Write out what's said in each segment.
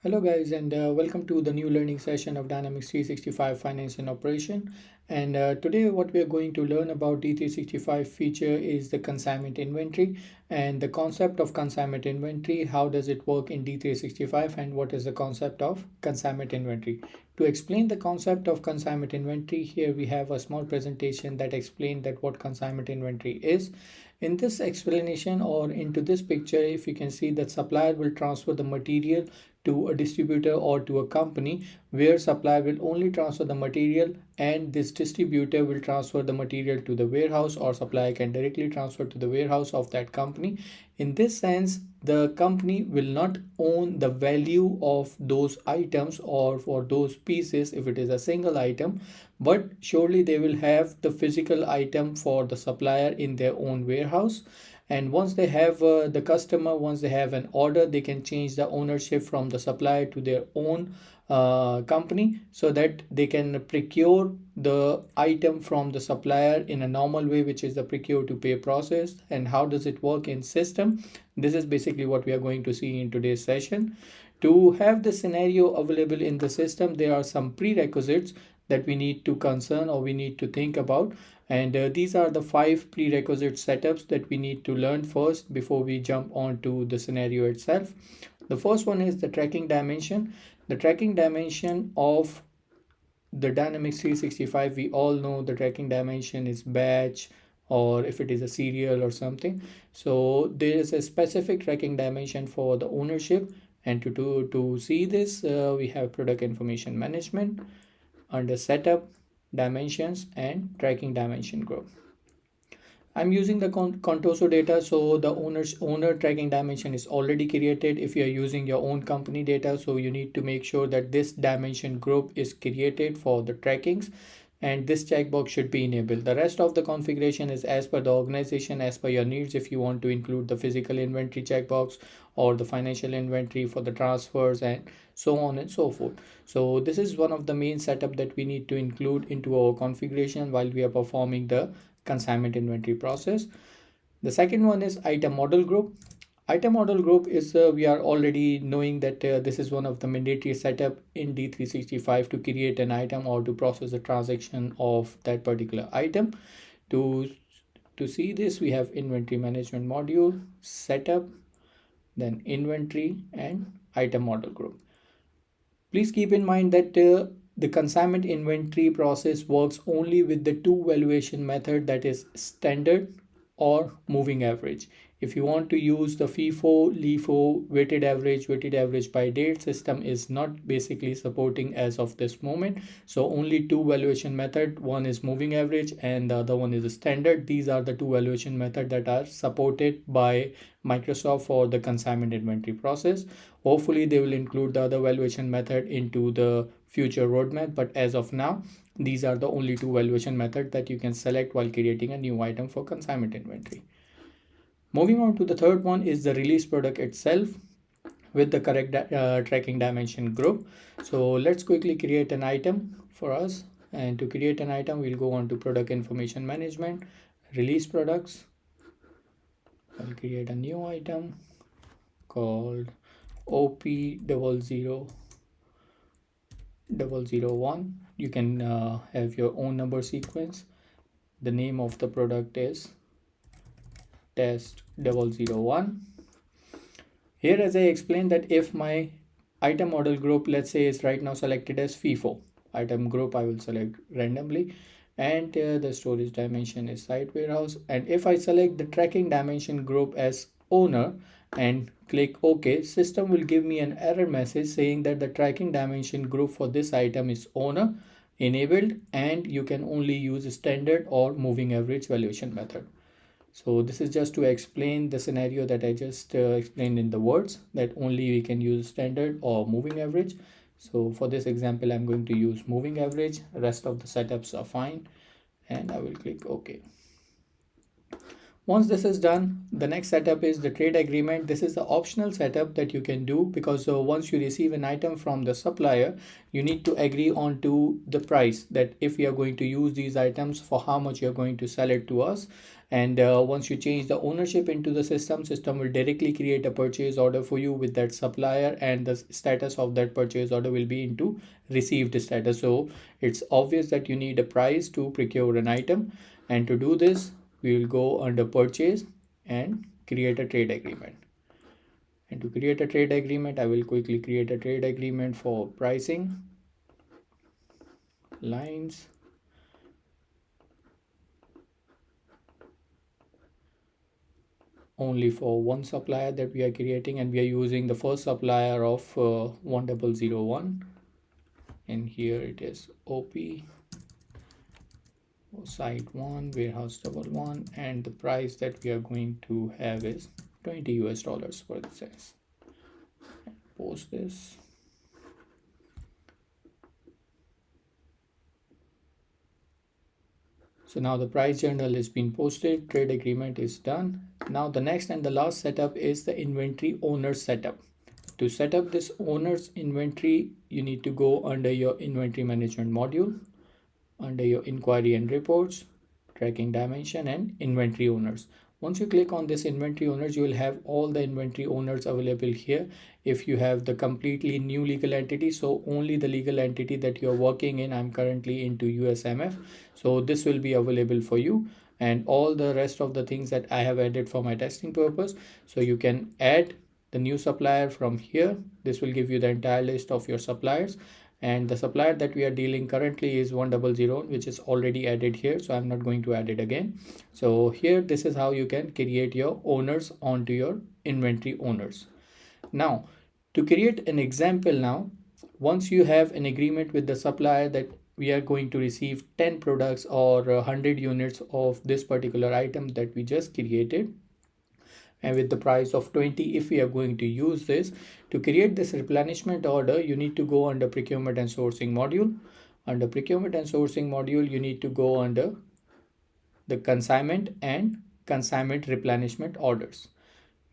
Hello guys and welcome to the new learning session of Dynamics 365 Finance and Operation. And today what we are going to learn about D365 feature is the consignment inventory and the concept of consignment inventory. How does it work in D365 and what is the concept of consignment inventory? To explain the concept of consignment inventory, here we have a small presentation that explains that what consignment inventory is. In this explanation or into this picture, if you can see that supplier will transfer the material to a distributor or to a company, where supplier will only transfer the material and this distributor will transfer the material to the warehouse, or supplier can directly transfer to the warehouse of that company. In this sense, the company will not own the value of those items or for those pieces if it is a single item, but surely they will have the physical item for the supplier in their own warehouse. And once they have once they have an order, they can change the ownership from the supplier to their own company, so that they can procure the item from the supplier in a normal way, which is the procure to pay process. And how does it work in system? This is basically what we are going to see in today's session. To have the scenario available in the system, there are some prerequisites that we need to concern or we need to think about. And these are the 5 prerequisite setups that we need to learn first before we jump on to the scenario itself. The first one is the tracking dimension. The tracking dimension of the Dynamics 365, we all know the tracking dimension is batch, or if it is a serial or something. So there is a specific tracking dimension for the ownership. And to see this, we have product information management under setup, dimensions, and tracking dimension group. I'm using the Contoso data, so the owner tracking dimension is already created. If you're using your own company data, so you need to make sure that this dimension group is created for the trackings, and this checkbox should be enabled. The rest of the configuration is as per the organization, as per your needs. If you want to include the physical inventory checkbox or the financial inventory for the transfers and so on and so forth. So this is one of the main setup that we need to include into our configuration while we are performing the consignment inventory process. The second one is item model group. Item model group is we are already knowing that this is one of the mandatory setup in D365 to create an item or to process a transaction of that particular item. To see this, we have inventory management module, setup, then inventory and item model group. Please keep in mind that the consignment inventory process works only with the two valuation method, that is standard or moving average. If you want to use the FIFO, LIFO, weighted average by date, system is not basically supporting as of this moment. So only two valuation method, one is moving average and the other one is standard. These are the two valuation method that are supported by Microsoft for the consignment inventory process. Hopefully they will include the other valuation method into the future roadmap, but as of now, these are the only two valuation methods that you can select while creating a new item for consignment inventory. Moving on to the third one is the release product itself with the correct tracking dimension group. So let's quickly create an item for us. And to create an item, we'll go on to product information management, release products. I'll create a new item called OP00001. You can have your own number sequence. The name of the product is test 001. Here, as I explained, that if my item model group, let's say, is right now selected as FIFO item group, I will select randomly, and the storage dimension is site warehouse. And if I select the tracking dimension group as owner and click OK, system will give me an error message saying that the tracking dimension group for this item is owner enabled and you can only use standard or moving average valuation method. So this is just to explain the scenario that I just explained in the words, that only we can use standard or moving average. So for this example, I'm going to use moving average. Rest of the setups are fine and I will click OK. Once this is done, the next setup is the trade agreement. This is the optional setup that you can do because once you receive an item from the supplier, you need to agree on to the price that if we are going to use these items, for how much you're going to sell it to us. And once you change the ownership into the system will directly create a purchase order for you with that supplier, and the status of that purchase order will be into received status. So it's obvious that you need a price to procure an item, and to do this we will go under purchase and create a trade agreement. And to create a trade agreement, I will quickly create a trade agreement for pricing lines. Only for one supplier that we are creating, and we are using the first supplier of 1001, and here it is OP site 1 warehouse 11, and the price that we are going to have is $20 for this. Post this. So now the price journal is being posted, trade agreement is done. Now the next and the last setup is the inventory owner setup. To set up this owner's inventory, you need to go under your inventory management module, under your inquiry and reports, tracking dimension, and inventory owners. Once you click on this inventory owners, you will have all the inventory owners available here. If you have the completely new legal entity, so only the legal entity that you're working in, I'm currently into USMF, so this will be available for you, and all the rest of the things that I have added for my testing purpose. So you can add the new supplier from here. This will give you the entire list of your suppliers, and the supplier that we are dealing currently is 100, which is already added here, so I'm not going to add it again. So here, this is how you can create your owners onto your inventory owners. Now to create an example, now once you have an agreement with the supplier that we are going to receive 10 products or 100 units of this particular item that we just created, and with the price of 20, if we are going to use this to create this replenishment order, you need to go under procurement and sourcing module. Under procurement and sourcing module, you need to go under the consignment and consignment replenishment orders.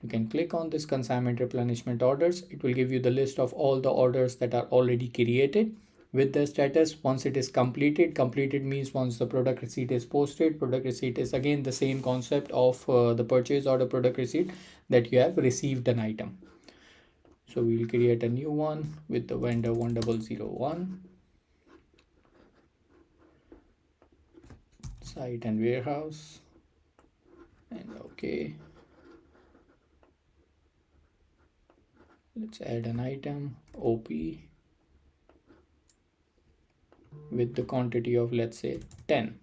You can click on this consignment replenishment orders. It will give you the list of all the orders that are already created with the status. Once it is completed means once the product receipt is posted. Product receipt is again the same concept of the purchase order product receipt, that you have received an item. So we will create a new one with the vendor 1001, site and warehouse, and okay. Let's add an item OP with the quantity of, let's say, 10.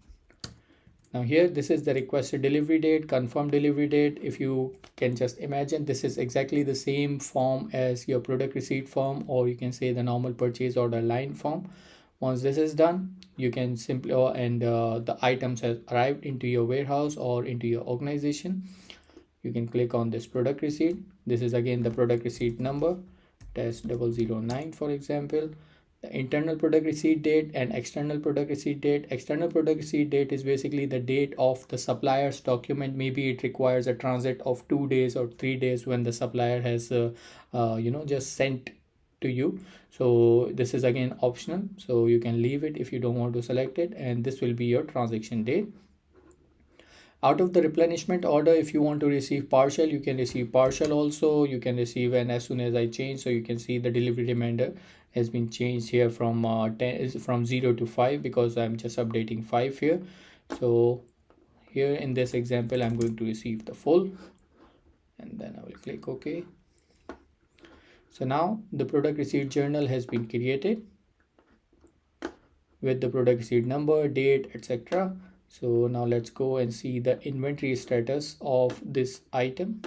Now here, this is the requested delivery date, confirmed delivery date. If you can just imagine, this is exactly the same form as your product receipt form, or you can say the normal purchase order line form. Once this is done, you can simply the items have arrived into your warehouse or into your organization. You can click on this product receipt. This is again the product receipt number, test 009, for example. The internal product receipt date and external product receipt date. External product receipt date is basically the date of the supplier's document. Maybe it requires a transit of 2 days or 3 days when the supplier has just sent to you. So this is again optional, so you can leave it if you don't want to select it, and this will be your transaction date. Out of the replenishment order, if you want to receive partial, you can receive partial also. You can receive, and as soon as I change, so you can see the delivery reminder has been changed here from 0 to 5, because I'm just updating 5 here. So here in this example, I'm going to receive the full, and then I will click OK. So now the product receipt journal has been created with the product receipt number, date, etc. So now let's go and see the inventory status of this item.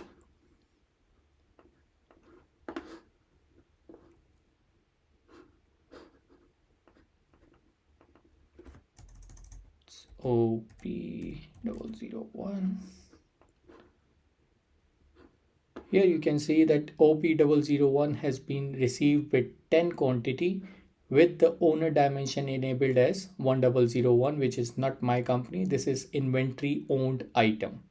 It's OP001. Here you can see that OP001 has been received with 10 quantity, with the owner dimension enabled as 1001, which is not my company. This is inventory owned item,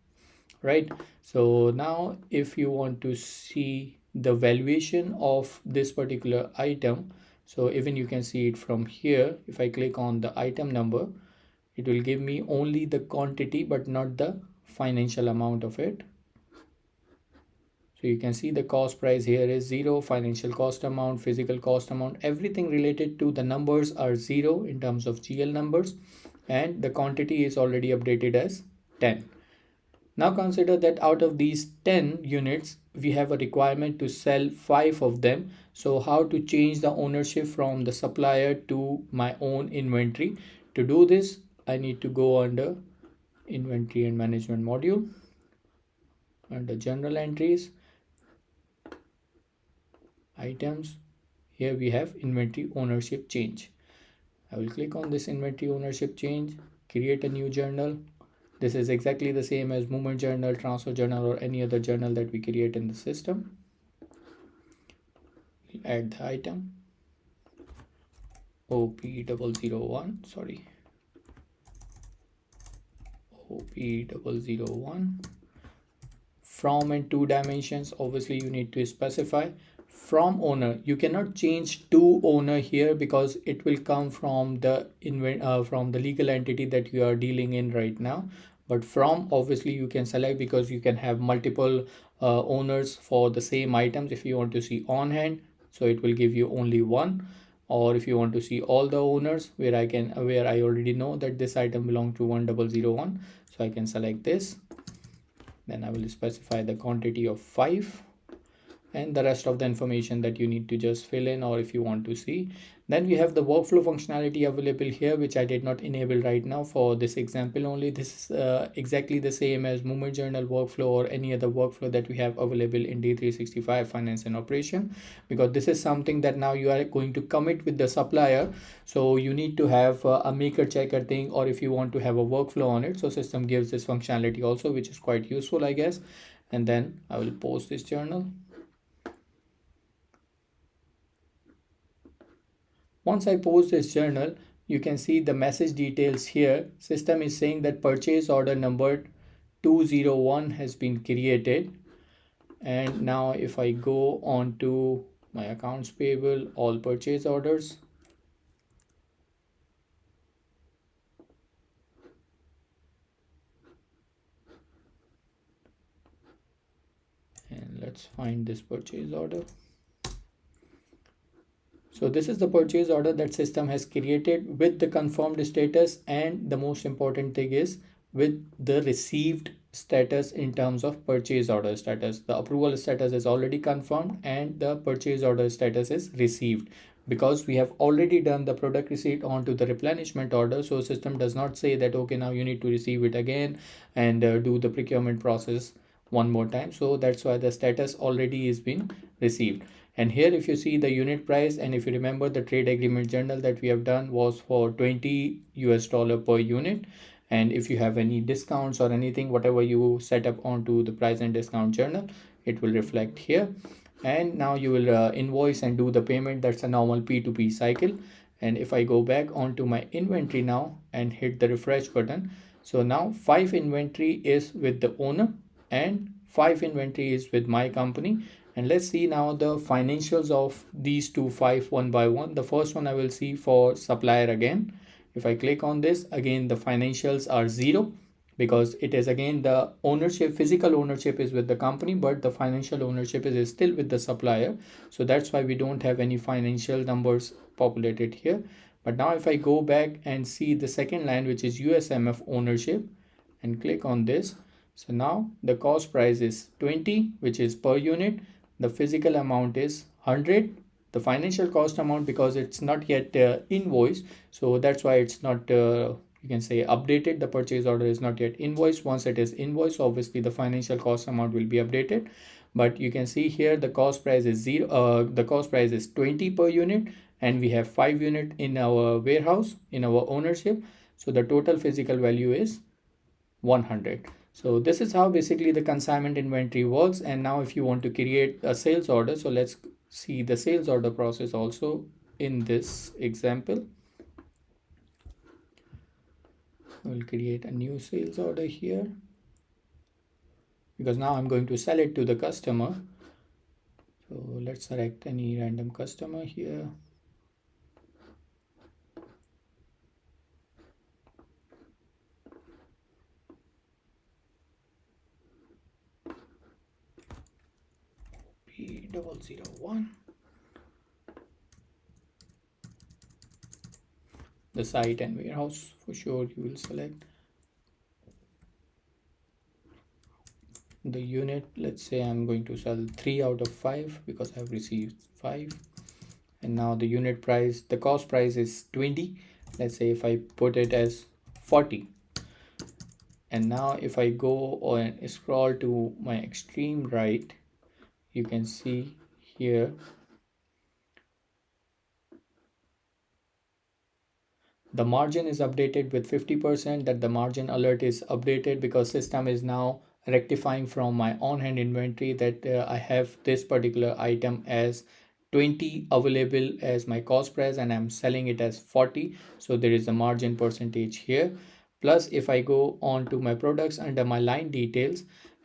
right? So now if you want to see the valuation of this particular item, so even you can see it from here. If I click on the item number, it will give me only the quantity but not the financial amount of it. So you can see the cost price here is 0, financial cost amount, physical cost amount, everything related to the numbers are 0 in terms of GL numbers, and the quantity is already updated as 10. Now consider that out of these 10 units, we have a requirement to sell 5 of them. So how to change the ownership from the supplier to my own inventory? To do this, I need to go under inventory and management module, under general entries, items. Here we have inventory ownership change. I will click on this inventory ownership change, create a new journal. This is exactly the same as movement journal, transfer journal, or any other journal that we create in the system. We'll add the item OP001, sorry, OP001. From and to dimensions, obviously you need to specify. From owner, you cannot change to owner here because it will come from the legal entity that you are dealing in right now. But from, obviously you can select, because you can have multiple owners for the same items. If you want to see on hand, so it will give you only one, or if you want to see all the owners, where I already know that this item belongs to 1001, so I can select this. Then I will specify the quantity of 5, and the rest of the information that you need to just fill in, or if you want to see. Then we have the workflow functionality available here, which I did not enable right now for this example only. This is exactly the same as movement journal workflow or any other workflow that we have available in D365 finance and operation, because this is something that now you are going to commit with the supplier. So you need to have a maker checker thing, or if you want to have a workflow on it, so system gives this functionality also, which is quite useful, I guess. And then I will post this journal. Once I post this journal, you can see the message details here. System is saying that purchase order number 201 has been created. And now if I go on to my accounts payable, all purchase orders, and let's find this purchase order. So this is the purchase order that system has created with the confirmed status, and the most important thing is with the received status in terms of purchase order status. The approval status is already confirmed and the purchase order status is received, because we have already done the product receipt onto the replenishment order. So system does not say that okay, now you need to receive it again and do the procurement process one more time. So that's why the status already is been received. And here if you see the unit price, and if you remember, the trade agreement journal that we have done was for $20 per unit. And if you have any discounts or anything, whatever you set up onto the price and discount journal, it will reflect here. And now you will invoice and do the payment. That's a normal P2P cycle. And if I go back onto my inventory now and hit the refresh button, so now 5 inventory is with the owner and 5 inventory is with my company. And let's see now the financials of these 5 one by one. The first one I will see for supplier again. If I click on this, again the financials are 0, because it is again the ownership, physical ownership is with the company, but the financial ownership is still with the supplier. So that's why we don't have any financial numbers populated here. But now if I go back and see the second line, which is USMF ownership, and click on this, so now the cost price is 20, which is per unit. The physical amount is 100. The financial cost amount, because it's not yet invoiced, so that's why it's not you can say updated. The purchase order is not yet invoiced. Once it is invoiced, obviously the financial cost amount will be updated. But you can see here the cost price is 0. The cost price is 20 per unit, and we have 5 unit in our warehouse, in our ownership. So the total physical value is 100. So this is how basically the consignment inventory works. And now if you want to create a sales order, so let's see the sales order process also in this example. We'll create a new sales order here. because now I'm going to sell it to the customer. So let's select any random customer here. P001. The site and warehouse, for sure you will select the unit. Let's say I'm going to sell 3 out of 5 because I've received 5. And now the unit price, the cost price is 20. Let's say if I put it as 40. And now if I go and scroll to my extreme right, you can see here the margin is updated with 50%. That the margin alert is updated because system is now rectifying from my on hand inventory that I have this particular item as 20 available as my cost price and I'm selling it as 40. So there is a margin percentage here. Plus if I go on to my products under my line details,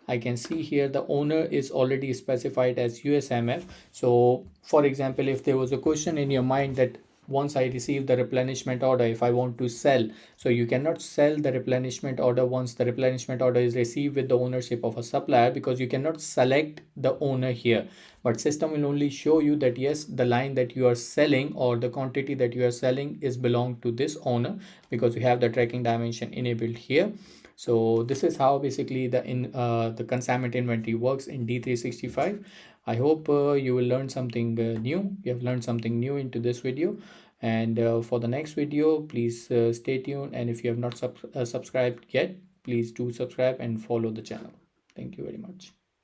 I can see here the owner is already specified as USMF. So for example, if there was a question in your mind that once I receive the replenishment order, if I want to sell, so you cannot sell the replenishment order once the replenishment order is received with the ownership of a supplier, because you cannot select the owner here. But system will only show you that yes, the line that you are selling or the quantity that you are selling is belong to this owner, because you have the tracking dimension enabled here. So this is how basically the consignment inventory works in D365. I hope you will learn something new. You have learned something new into this video. And for the next video, please stay tuned. And if you have not subscribed yet, please do subscribe and follow the channel. Thank you very much.